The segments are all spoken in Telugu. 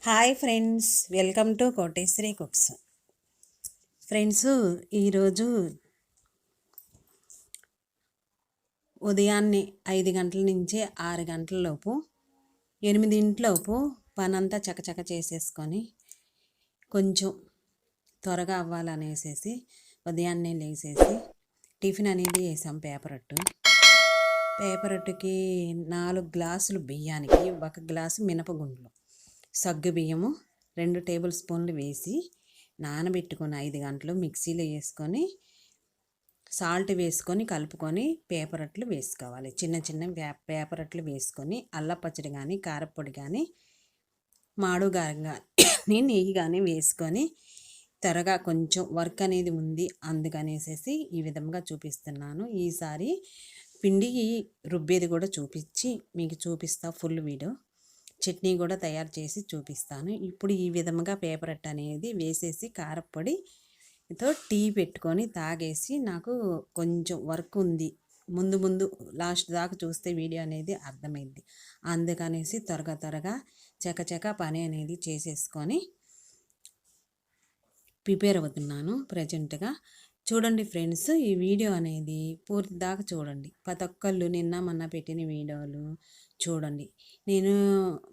Hi friends, welcome to Koteswari cooks. Friends, ఈరోజు ఉదయాన్నే 5 గంటల నుంచి 6 గంటల లోపు 8 పనంతా చకచక చేసేసుకొని కొంచెం త్వరగా అవ్వాలనేసేసి ఉదయాన్నే లేసేసి టిఫిన్ అనేది వేసాం. పేపరట్టుకి 4 గ్లాసులు బియ్యానికి 1 గ్లాసు మినపగుండ్లు, సగ్గు బియ్యము 2 టేబుల్ స్పూన్లు వేసి నానబెట్టుకొని 5 గంటలు మిక్సీలో వేసుకొని సాల్ట్ వేసుకొని కలుపుకొని పేపరట్లు వేసుకోవాలి. చిన్న చిన్న పేపరట్లు వేసుకొని అల్లపచ్చడి కానీ కారపొడి కానీ మాడుగారం కానీ నెయ్యి కానీ వేసుకొని త్వరగా కొంచెం వర్క్ అనేది ఉంది అందుకనేసేసి ఈ విధంగా చూపిస్తున్నాను. ఈసారి పిండి రుబ్బేది కూడా మీకు చూపిస్తా. ఫుల్ వీడియో చట్నీ కూడా తయారు చేసి చూపిస్తాను. ఇప్పుడు ఈ విధంగా పేపరట్ అనేది వేసేసి కారపొడితో టీ పెట్టుకొని తాగేసి నాకు కొంచెం వర్క్ ఉంది. ముందు లాస్ట్ దాకా చూస్తే వీడియో అనేది అర్థమైంది. అందుకనేసి త్వరగా చకచక పని అనేది చేసేసుకొని ప్రిపేర్ అవుతున్నాను ప్రజెంట్గా. చూడండి ఫ్రెండ్స్, ఈ వీడియో అనేది పూర్తి దాకా చూడండి. ప్రతి ఒక్కళ్ళు నిన్న మొన్న పెట్టిన వీడియోలు చూడండి. నేను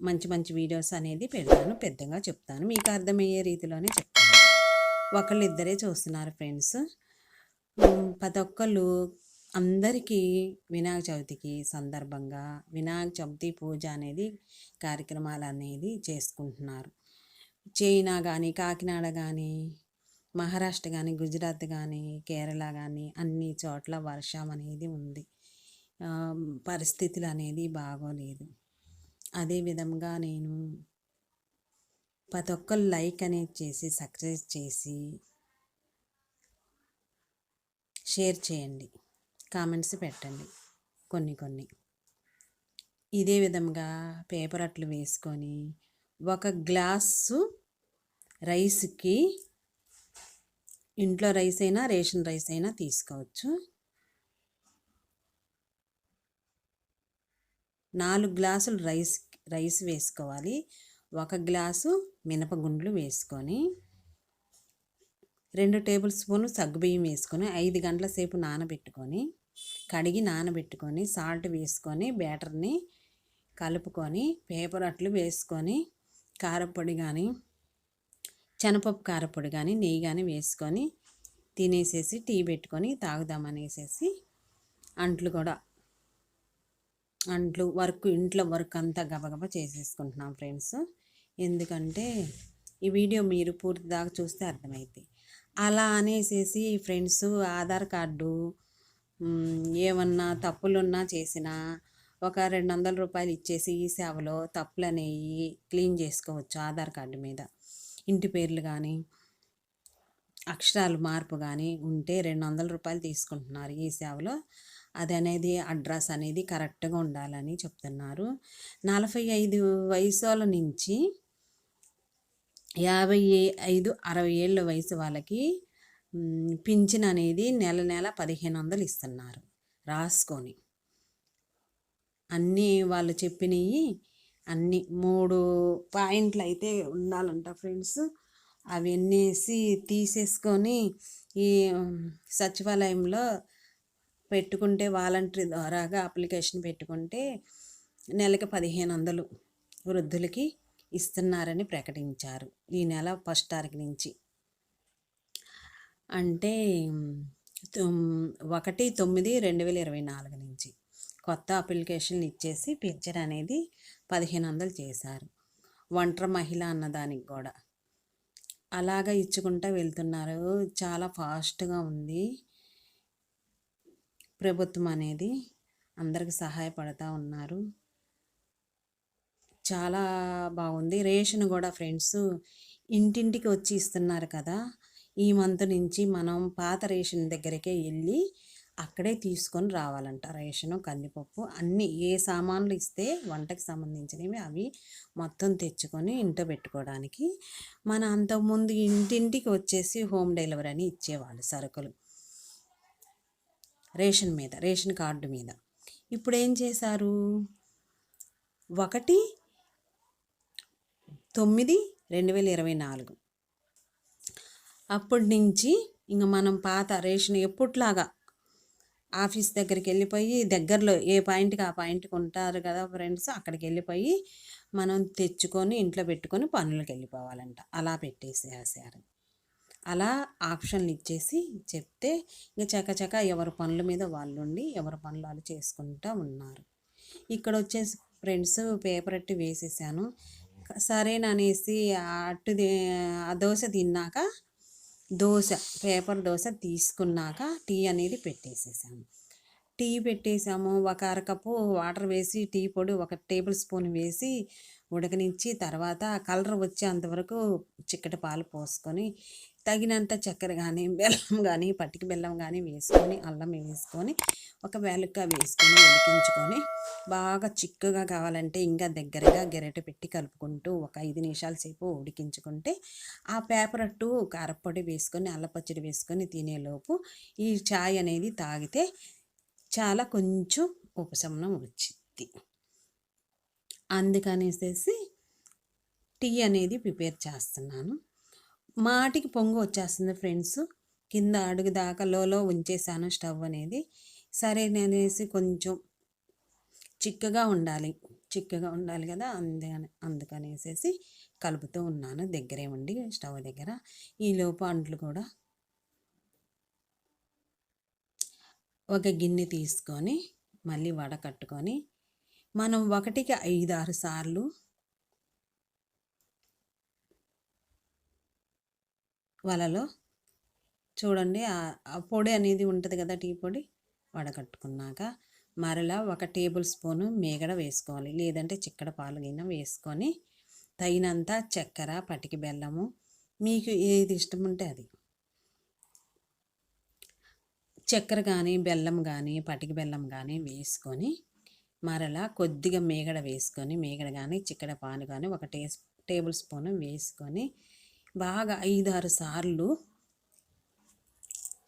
మంచి వీడియోస్ అనేది పెడతాను, పెద్దగా చెప్తాను, మీకు అర్థమయ్యే రీతిలోనే చెప్తాను. ఒకళ్ళిద్దరే చూస్తున్నారు ఫ్రెండ్స్. ప్రతి ఒక్కళ్ళు అందరికీ వినాయక చవితికి సందర్భంగా వినాయక చవితి పూజ అనేది కార్యక్రమాలు అనేది చేసుకుంటున్నారు. చైనా కానీ, కాకినాడ కానీ, మహారాష్ట్ర కానీ, గుజరాత్ కానీ, కేరళ కానీ అన్ని చోట్ల వర్షం అనేది ఉంది. పరిస్థితులు అనేది బాగోలేదు. అదేవిధంగా నేను ప్రతి ఒక్కరు లైక్ అనేది చేసి సబ్స్క్రైబ్ చేసి షేర్ చేయండి, కామెంట్స్ పెట్టండి కొన్ని. ఇదే విధంగా పేపర్ అట్లు వేసుకొని 1 గ్లాసు రైస్కి, ఇంట్లో రైస్ అయినా రేషన్ రైస్ అయినా తీసుకోవచ్చు, 4 గ్లాసులు రైస్ వేసుకోవాలి. 1 గ్లాసు మినపగుండ్లు వేసుకొని 2 టేబుల్ స్పూన్లు సగ్గుబియ్యం వేసుకొని 5 గంటల సేపు కడిగి నానబెట్టుకొని సాల్ట్ వేసుకొని బ్యాటర్ని కలుపుకొని పేపర్ అట్లు వేసుకొని కారపొడి కానీ, శనగపప్పు కారపొడి కానీ, నెయ్యి కానీ వేసుకొని తినేసేసి టీ పెట్టుకొని తాగుదామనేసేసి ఇంట్లో వర్క్ అంతా గబగబా చేసేసుకుంటున్నాం ఫ్రెండ్స్. ఎందుకంటే ఈ వీడియో మీరు పూర్తి దాకా చూస్తే అర్థమైంది. అలా అనేసేసి ఫ్రెండ్స్, ఆధార్ కార్డు ఏమన్నా తప్పులున్నా చేసినా ఒక 200 రూపాయలు ఇచ్చేసి ఈ సేవలో తప్పులు అనేవి క్లీన్ చేసుకోవచ్చు. ఆధార్ కార్డు మీద ఇంటి పేర్లు కానీ అక్షరాలు మార్పు కానీ ఉంటే 200 రూపాయలు తీసుకుంటున్నారు ఈ సేవలో. అది అనేది అడ్రస్ అనేది కరెక్ట్గా ఉండాలని చెప్తున్నారు. 45 వయసుల నుంచి 55-60 ఏళ్ళ వయసు వాళ్ళకి పింఛన్ అనేది నెల 1500 ఇస్తున్నారు రాసుకొని. అన్నీ వాళ్ళు చెప్పినవి అన్నీ 3 పాయింట్లు అయితే ఉండాలంట ఫ్రెండ్స్. అవన్నీ తీసేసుకొని ఈ సచివాలయంలో పెట్టుకుంటే, వాలంటరీ ద్వారాగా అప్లికేషన్ పెట్టుకుంటే నెలకి 1500 వృద్ధులకి ఇస్తున్నారని ప్రకటించారు ఈ నెల 1 తారీఖు నుంచి. అంటే 1/9/2024 నుంచి కొత్త అప్లికేషన్లు ఇచ్చేసి పింఛన్ అనేది 1500 చేశారు. ఒంటరి మహిళ అన్నదానికి కూడా అలాగా ఇచ్చుకుంటూ వెళ్తున్నారు. చాలా ఫాస్ట్గా ఉంది ప్రభుత్వం అనేది, అందరికి సహాయపడుతూ ఉన్నారు. చాలా బాగుంది. రేషన్ కూడా ఫ్రెండ్స్ ఇంటింటికి వచ్చి ఇస్తున్నారు కదా. ఈ మంత్ నుంచి మనం పాత రేషన్ దగ్గరికే వెళ్ళి అక్కడే తీసుకొని రావాలంట. రేషను, కందిపప్పు అన్నీ ఏ సామాన్లు ఇస్తే వంటకి సంబంధించినవి అవి మొత్తం తెచ్చుకొని ఇంట్లో పెట్టుకోవడానికి. మన అంతకుముందు ఇంటింటికి వచ్చేసి హోమ్ డెలివరీ అని ఇచ్చేవాళ్ళు సరుకులు రేషన్ కార్డు మీద. ఇప్పుడు ఏం చేశారు, 1 9/2024. అప్పటి నుంచి ఇంక మనం పాత రేషన్ ఎప్పట్లాగా ఆఫీస్ దగ్గరికి వెళ్ళిపోయి దగ్గరలో ఏ పాయింట్కి ఆ పాయింట్కి ఉంటారు కదా ఫ్రెండ్స్, అక్కడికి వెళ్ళిపోయి మనం తెచ్చుకొని ఇంట్లో పెట్టుకొని పనులకు వెళ్ళిపోవాలంట. అలా పెట్టేసేసారు. అలా ఆప్షన్లు ఇచ్చేసి చెప్తే ఇంక చకచక ఎవరి పనుల మీద వాళ్ళు ఉండి ఎవరి పనులు వాళ్ళు చేసుకుంటూ ఉన్నారు. ఇక్కడ వచ్చేసి ఫ్రెండ్స్ పేపర్ అట్టి వేసేసాను. సరేననేసి ఆ దోశ తిన్నాక పేపర్ దోశ తీసుకున్నాక టీ అనేది పెట్టేసేసాము. టీ పెట్టేసాము. ఒక అరకప్పు వాటర్ వేసి టీ పొడి 1 టేబుల్ స్పూన్ వేసి ఉడకనిచ్చి తర్వాత కలర్ వచ్చేంతవరకు చిక్కటి పాలు పోసుకొని తగినంత చక్కెర కానీ బెల్లం కానీ పట్టిక బెల్లం కానీ వేసుకొని అల్లం వేసుకొని ఒక వేలుక్క వేసుకొని ఉడికించుకొని బాగా చిక్కగా కావాలంటే ఇంకా దగ్గరగా గెరెట పెట్టి కలుపుకుంటూ ఒక 5 నిమిషాల సేపు ఉడికించుకుంటే ఆ పేపర్ అట్టు కారపొడి వేసుకొని అల్లపచ్చడి వేసుకొని తినేలోపు ఈ చాయ్ అనేది తాగితే చాలా కొంచెం ఉపశమనం వచ్చింది. అందుకనేసేసి టీ అనేది ప్రిపేర్ చేస్తున్నాను. మాటికి పొంగు వచ్చేస్తుంది ఫ్రెండ్స్. కింద అడుగు దాకా లోలో ఉంచేసాను స్టవ్ అనేది. సరే అనేసి కొంచెం చిక్కగా ఉండాలి కదా, అందుకనేసేసి కలుపుతూ ఉన్నాను దగ్గరే ఉండి స్టవ్ దగ్గర. ఈలోపు అంట్లు కూడా ఒక గిన్నె తీసుకొని మళ్ళీ వడకట్టుకొని మనం 1కి 5-6 సార్లు వలలో చూడండి ఆ పొడి అనేది ఉంటుంది కదా, టీ పొడి వడకట్టుకున్నాక మరలా 1 టేబుల్ స్పూను మేగడ వేసుకోవాలి, లేదంటే చిక్కడ పాలు గిన్నె వేసుకొని తగినంత చక్కెర పటిక బెల్లము మీకు ఏది ఇష్టం ఉంటే అది చక్కెర కానీ బెల్లం కానీ పటిక బెల్లం కానీ వేసుకొని మరలా కొద్దిగా మేగడ వేసుకొని మేగడ కానీ చిక్కడ పాలు కానీ 1 టేబుల్ స్పూన్ వేసుకొని బాగా 5-6 సార్లు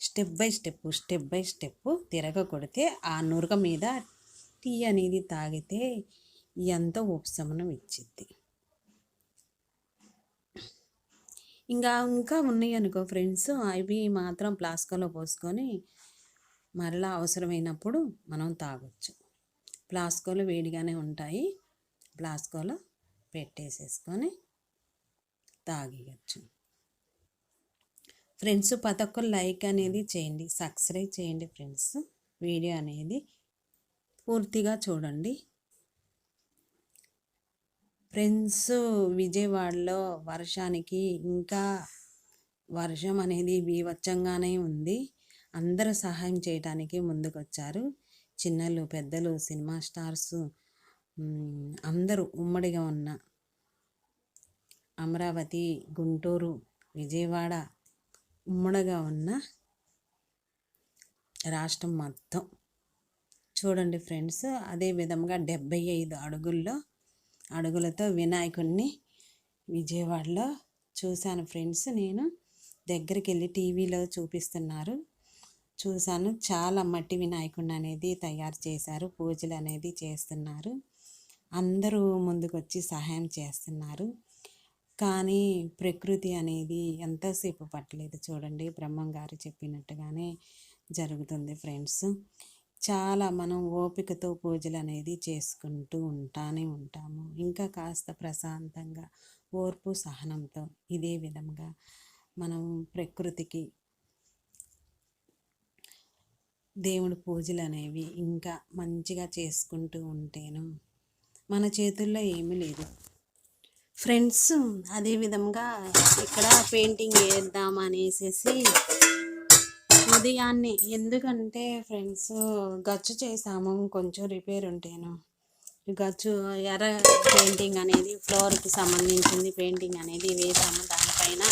స్టెప్ బై స్టెప్ తిరగకొడితే ఆ నురగ మీద టీ అనేది తాగితే ఎంతో ఉపశమనం ఇచ్చిద్ది. ఇంకా ఉన్నాయి అనుకో ఫ్రెండ్స్, అవి మాత్రం ఫ్లాస్క్లో పోసుకొని మరలా అవసరమైనప్పుడు మనం తాగొచ్చు. ఫ్లాస్క్లో వేడిగానే ఉంటాయి, ఫ్లాస్క్లో పెట్టేసేసుకొని తాగేయచ్చు. ఫ్రెండ్స్ ప్రతి ఒక్కరు లైక్ అనేది చేయండి, సబ్స్క్రైబ్ చేయండి ఫ్రెండ్స్. వీడియో అనేది పూర్తిగా చూడండి ఫ్రెండ్స్. విజయవాడలో వర్షానికి ఇంకా వర్షం అనేది బీభత్సంగానే ఉంది. అందరూ సహాయం చేయడానికి ముందుకొచ్చారు. చిన్నలు పెద్దలు సినిమా స్టార్స్ అందరూ ఉమ్మడిగా ఉన్న అమరావతి, గుంటూరు, విజయవాడ ఉమ్మడిగా ఉన్న రాష్ట్రం మొత్తం చూడండి ఫ్రెండ్స్. అదే విధంగా 75 అడుగులతో వినాయకుడిని విజయవాడలో చూశాను ఫ్రెండ్స్. నేను దగ్గరికి వెళ్ళి టీవీలో చూశాను. చాలా మట్టి వినాయకుడిని అనేది తయారు చేశారు, పూజలు అనేది చేస్తున్నారు, అందరూ ముందుకొచ్చి సహాయం చేస్తున్నారు. కానీ ప్రకృతి అనేది ఎంతసేపు పట్టలేదు చూడండి, బ్రహ్మంగారు చెప్పినట్టుగానే జరుగుతుంది ఫ్రెండ్స్. చాలా మనం ఓపికతో పూజలు అనేది చేసుకుంటూ ఉంటాము. ఇంకా కాస్త ప్రశాంతంగా ఓర్పు సహనంతో ఇదే విధంగా మనం ప్రకృతికి దేవుడి పూజలు అనేవి ఇంకా మంచిగా చేసుకుంటూ ఉంటేను మన చేతుల్లో ఏమీ లేదు ఫ్రెండ్స్. అదేవిధంగా ఇక్కడ పెయింటింగ్ వేద్దామనేసి ఉదయాన్నే, ఎందుకంటే ఫ్రెండ్స్ గచ్చు చేసాము, కొంచెం రిపేర్ ఉంటేను గచ్చు ఎర్ర పెయింటింగ్ అనేది ఫ్లోర్కి సంబంధించింది పెయింటింగ్ అనేది వేసాము. దానిపైన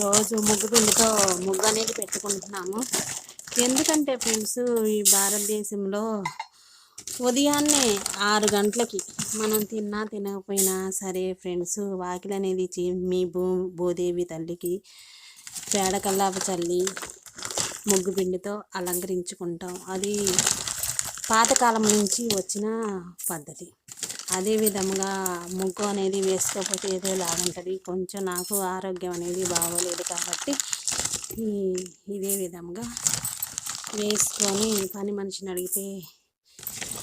రోజు ముగ్గుపిండితో ముగ్గు అనేది పెట్టుకుంటున్నాము. ఎందుకంటే ఫ్రెండ్స్ ఈ భారతదేశంలో ఉదయాన్నే 6 గంటలకి మనం తినకపోయినా సరే ఫ్రెండ్స్ వాకిలి అనేది మీ భూదేవి తల్లికి పేడ కల్లాపు చల్లి ముగ్గు పిండితో అలంకరించుకుంటాం. అది పాతకాలం నుంచి వచ్చిన పద్ధతి. అదే విధంగా ముగ్గు అనేది వేసుకోకపోతే ఏదో లాగుంటుంది. కొంచెం నాకు ఆరోగ్యం అనేది బాగోలేదు కాబట్టి ఇదే విధంగా వేసుకొని పని మనిషిని అడిగితే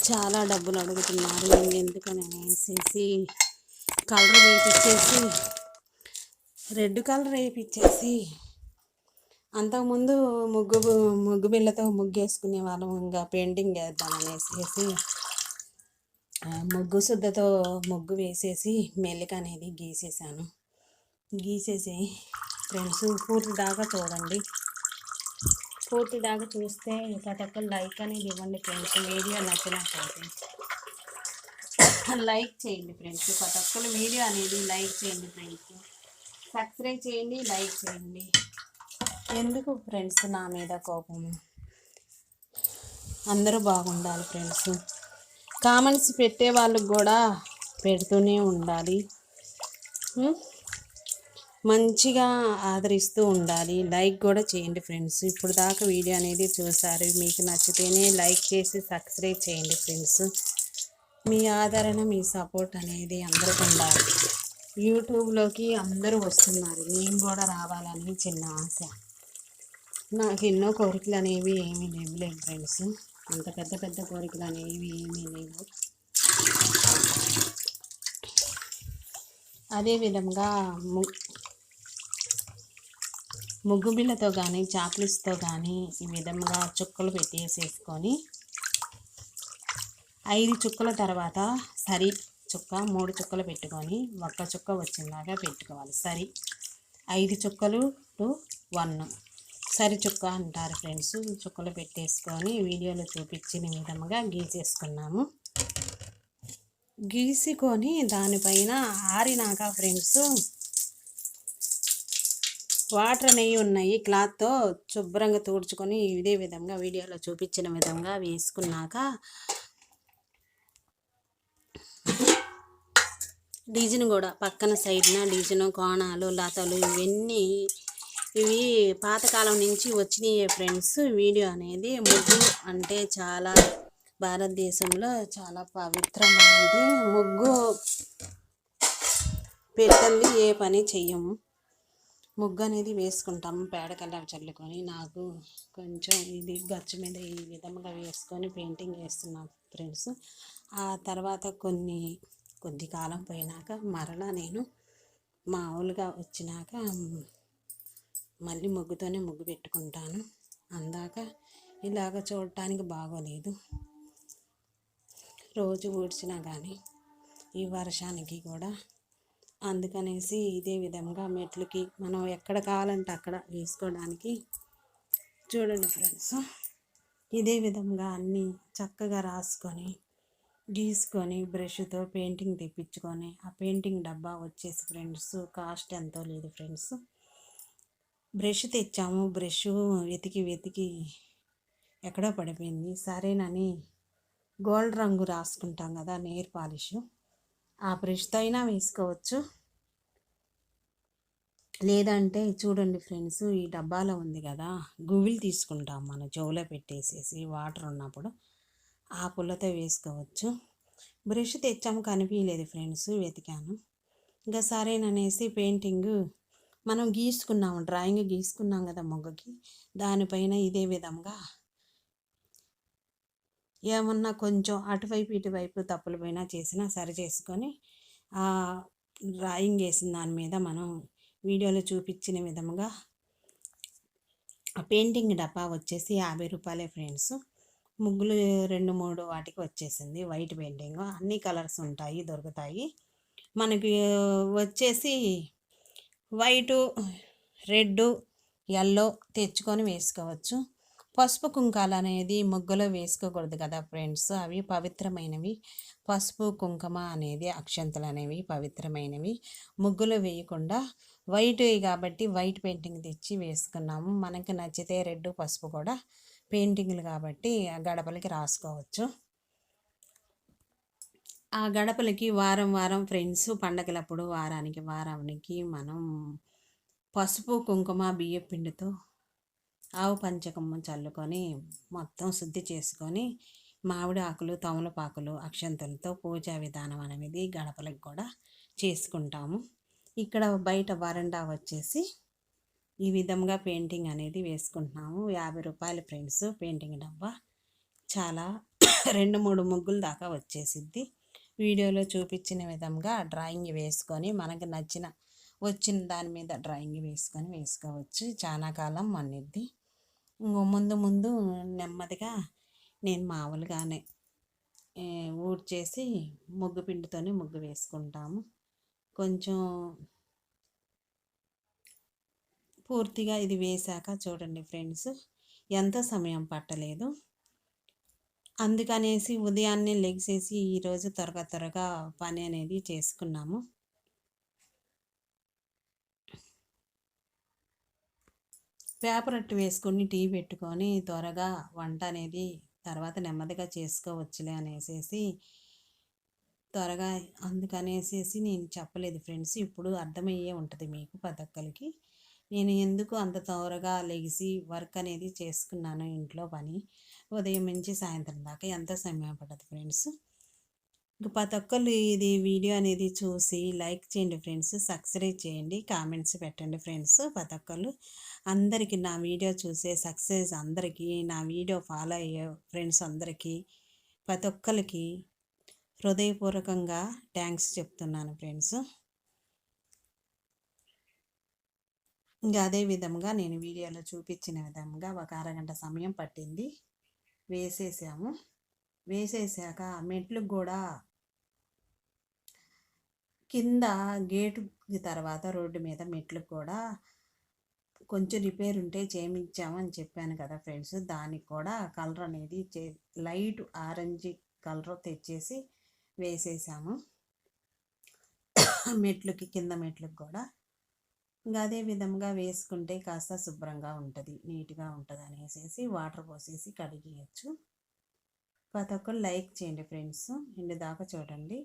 చాలా డబ్బులు అడుగుతున్నారు. ఎందుకని వేసేసి కలర్ వేయించేసి రెడ్ కలర్ వేయించేసి అంతకుముందు ముగ్గు బిళ్ళతో ముగ్గు వేసుకునే వాళ్ళం. ఇంకా పెయింటింగ్ వేద్దామనేసి ముగ్గు శుద్ధతో ముగ్గు వేసేసి మెల్లిక అనేది గీసేసాను. గీసేసి ఫ్రెండ్స్ పూర్తి దాకా చూడండి. పూర్తి దాకా చూస్తే ప్రతి ఒక్కరు లైక్ అనేది ఇవ్వండి ఫ్రెండ్స్. వీడియో నచ్చినట్లయితే లైక్ చేయండి ఫ్రెండ్స్. ప్రతి ఒక్కరు వీడియో అనేది లైక్ చేయండి ఫ్రెండ్స్. సబ్స్క్రైబ్ చేయండి, లైక్ చేయండి. ఎందుకు ఫ్రెండ్స్ నా మీద కోపం? అందరూ బాగుండాలి ఫ్రెండ్స్. కామెంట్స్ పెట్టే వాళ్ళకు కూడా పెడుతూనే ఉండాలి. మంచిగా ఆదరిస్తూ ఉండాలి. లైక్ కూడా చేయండి ఫ్రెండ్స్. ఇప్పుడు దాకా వీడియో అనేది చూసారు. మీకు నచ్చితేనే లైక్ చేసి సబ్స్క్రైబ్ చేయండి ఫ్రెండ్స్. మీ ఆదరణ, మీ సపోర్ట్ అనేది అందరికీ ఉండాలి. యూట్యూబ్లోకి అందరూ వస్తున్నారు. నేను కూడా రావాలని చిన్న ఆశ. నాకు ఎన్నో కోరికలు అనేవి ఏమీ లేవు ఫ్రెండ్స్. అంత పెద్ద పెద్ద కోరికలు అనేవి ఏమీ లేవు. అదేవిధంగా ముగ్గు బిళ్ళతో కానీ చాక్లెట్స్తో కానీ ఈ విధంగా చుక్కలు పెట్టేసేసుకొని 5 చుక్కల తర్వాత సరి చుక్క 3 చుక్కలు పెట్టుకొని ఒక్క చుక్క వచ్చేలాగా పెట్టుకోవాలి. సరి 5 చుక్కలు టు 1 సరి చుక్క అంటారు ఫ్రెండ్స్. చుక్కలు పెట్టేసుకొని వీడియోలో చూపించిన విధంగా గీసేసుకున్నాము. గీసుకొని దానిపైన ఆరినాక ఫ్రెండ్స్ వాటర్ అనేవి ఉన్నాయి. క్లాత్తో శుభ్రంగా తుడుచుకొని ఇదే విధంగా వీడియోలో చూపించిన విధంగా వేసుకున్నాక డిజైన్ కూడా పక్కన సైడ్న డిజైన్, కోణాలు, లతలు ఇవి పాతకాలం నుంచి వచ్చినాయి ఫ్రెండ్స్. వీడియో అనేది ముగ్గు అంటే చాలా భారతదేశంలో చాలా పవిత్రమైనది. ముగ్గు పెట్టండి ఏ పని చెయ్యము. ముగ్గు అనేది వేసుకుంటాము పేడ కలర్ చల్లుకొని. నాకు కొంచెం ఇది గచ్చు మీద ఈ విధంగా వేసుకొని పెయింటింగ్ వేస్తున్నాను ఫ్రెండ్స్. ఆ తర్వాత కొద్ది కాలం పోయినాక మరలా నేను మామూలుగా వచ్చినాక మళ్ళీ ముగ్గుతోనే ముగ్గు పెట్టుకుంటాను. అందాక ఇలాగ చూడటానికి బాగోలేదు. రోజు ఊడ్చినా కానీ ఈ వర్షానికి కూడా అందుకనేసి ఇదే విధంగా మెట్లకి మనం ఎక్కడ కావాలంటే అక్కడ వేసుకోవడానికి చూడండి ఫ్రెండ్స్. ఇదే విధంగా అన్నీ చక్కగా రాసుకొని గీసుకొని బ్రష్తో పెయింటింగ్ తెప్పించుకొని ఆ పెయింటింగ్ డబ్బా వచ్చేసి ఫ్రెండ్స్ కాస్ట్ ఎంతో లేదు ఫ్రెండ్స్. బ్రష్ తెచ్చాము. బ్రష్ వెతికి ఎక్కడో పడిపోయింది. సరేనని గోల్డ్ రంగు రాసుకుంటాం కదా నెయిల్ పాలిష్, ఆ బ్రష్తో అయినా వేసుకోవచ్చు. లేదంటే చూడండి ఫ్రెండ్స్ ఈ డబ్బాలో ఉంది కదా గువ్విలు తీసుకుంటాం మన చెవులో పెట్టేసేసి వాటర్ ఉన్నప్పుడు ఆ పుల్లతో వేసుకోవచ్చు. బ్రష్ తెచ్చాము కనిపించలేదు ఫ్రెండ్స్, వెతికాను. ఇంకా సరేననేసి పెయింటింగ్ మనం గీసుకున్నాము, డ్రాయింగ్ గీసుకున్నాం కదా ముగ్గుకి, దానిపైన ఇదే విధంగా ఏమన్నా కొంచెం అటువైపు ఇటువైపు తప్పులు పైన చేసినా సరి చేసుకొని ఆ డ్రాయింగ్ వేసిన దాని మీద మనం వీడియోలో చూపించిన విధంగా ఆ పెయింటింగ్ డబ్బా వచ్చేసి 50 రూపాయలే ఫ్రెండ్స్. ముగ్గులు 2-3 వాటికి వచ్చేసింది. వైట్ పెయింటింగ్ అన్ని కలర్స్ ఉంటాయి, దొరుకుతాయి మనకి. వచ్చేసి వైటు, రెడ్, ఎల్లో తెచ్చుకొని వేసుకోవచ్చు. పసుపు కుంకాలు అనేది ముగ్గులో వేసుకోకూడదు కదా ఫ్రెండ్స్, అవి పవిత్రమైనవి. పసుపు కుంకుమ అనేది అక్షంతలు అనేవి పవిత్రమైనవి. ముగ్గులో వేయకుండా వైట్ కాబట్టి వైట్ పెయింటింగ్ తెచ్చి వేసుకున్నాము. మనకి నచ్చితే రెడ్, పసుపు కూడా పెయింటింగ్లు కాబట్టి గడపలకి రాసుకోవచ్చు. ఆ గడపలకి వారం ఫ్రెండ్స్ పండగలప్పుడు వారానికి మనం పసుపు కుంకుమ బియ్య పిండితో ఆవు పంచకమ్మ చల్లుకొని మొత్తం శుద్ధి చేసుకొని మామిడి ఆకులు, తమలపాకులు, అక్షంతలతో పూజా విధానం అనేది గడపలకు కూడా చేసుకుంటాము. ఇక్కడ బయట వరండా వచ్చేసి ఈ విధంగా పెయింటింగ్ అనేది వేసుకుంటున్నాము. 50 రూపాయలు ఫ్రెండ్స్ పెయింటింగ్ డబ్బా. చాలా 2-3 ముగ్గులు దాకా వచ్చేసిద్ది. వీడియోలో చూపించిన విధంగా డ్రాయింగ్ వేసుకొని మనకు వచ్చిన దాని మీద డ్రాయింగ్ వేసుకొని వేసుకోవచ్చు. చాలా కాలం మన్నిద్ది. ముందు ముందు నెమ్మదిగా నేను మామూలుగానే ఊడ్చేసి ముగ్గు పిండితోనే ముగ్గు వేసుకుంటాము. కొంచెం పూర్తిగా ఇది వేశాక చూడండి ఫ్రెండ్స్, ఎంత సమయం పట్టలేదు. అందుకనేసి ఉదయాన్నే లెగిసేసి ఈరోజు త్వరగా పని అనేది చేసుకున్నాము. పేపర్ అట్టు వేసుకొని టీ పెట్టుకొని త్వరగా వంట అనేది తర్వాత నెమ్మదిగా చేసుకోవచ్చులే అనేసి త్వరగా అందుకనేసేసి నేను చెప్పలేదు ఫ్రెండ్స్. ఇప్పుడు అర్థమయ్యే ఉంటుంది మీకు ప్రతి ఒక్కరికి నేను ఎందుకు అంత త్వరగా లెగిసి వర్క్ అనేది చేసుకున్నాను. ఇంట్లో పని ఉదయం నుంచి సాయంత్రం దాకా ఎంత సమయం పడుతుంది ఫ్రెండ్స్. ఇంక ప్రతి ఒక్కళ్ళు ఇది వీడియో అనేది చూసి లైక్ చేయండి ఫ్రెండ్స్, సబ్స్క్రైబ్ చేయండి, కామెంట్స్ పెట్టండి ఫ్రెండ్స్. ప్రతి ఒక్కళ్ళు అందరికీ నా వీడియో చూసే సక్సెస్ అందరికీ, నా వీడియో ఫాలో అయ్యే ఫ్రెండ్స్ అందరికీ ప్రతి ఒక్కరికి హృదయపూర్వకంగా థ్యాంక్స్ చెప్తున్నాను ఫ్రెండ్స్. ఇంకా అదే విధంగా నేను వీడియోలో చూపించిన విధంగా ఒక అరగంట సమయం పట్టింది. వేసేసాక మెట్లకు కూడా కింద గేటు తర్వాత రోడ్డు మీద మెట్లకు కూడా కొంచెం రిపేర్ ఉంటే చేయించామని చెప్పాను కదా ఫ్రెండ్స్. దానికి కూడా కలర్ అనేది లైట్ ఆరెంజ్ కలర్ తెచ్చేసి వేసేసాము మెట్లకి, కింద మెట్లకు కూడా. ఇంకా అదే విధంగా వేసుకుంటే కాస్త శుభ్రంగా ఉంటుంది, నీట్గా ఉంటుంది అనేసి వాటర్ పోసేసి కడిగేయచ్చు. ప్రతి ఒక్కరు లైక్ చేయండి ఫ్రెండ్స్, ఇంటి దాకా చూడండి.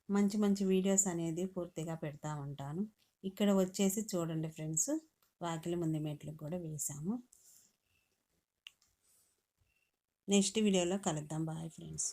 మంచి మంచి వీడియోస్ అనేది పూర్తిగా పెడతా ఉంటాను. ఇక్కడ వచ్చేసి చూడండి ఫ్రెండ్స్, వాకిలి ముందు మెట్లకు కూడా వేసాము. నెక్స్ట్ వీడియోలో కలుద్దాం. Bye friends.